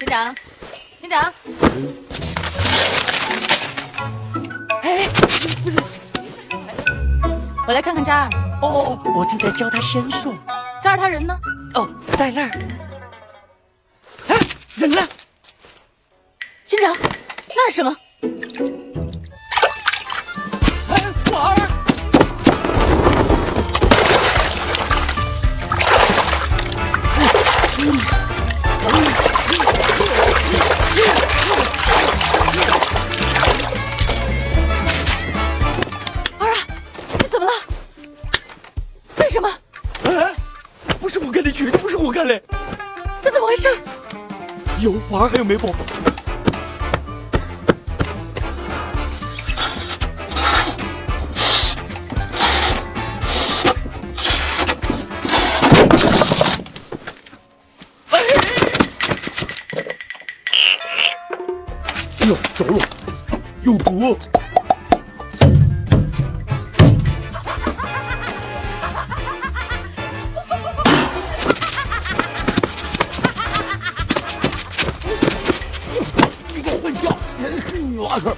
厅长，厅长，哎，不是，我来看看扎尔。哦，我正在教他仙术。扎尔他人呢？哦，在那儿。啊，人呢？厅长，那是什么？哎，婉儿。儿啊，你怎么了？这是什么？哎，不是我干的，绝对不是我干的。这怎么回事？有婉儿还有梅宝。哟，着了，有毒！你给我混账！人是女娃子。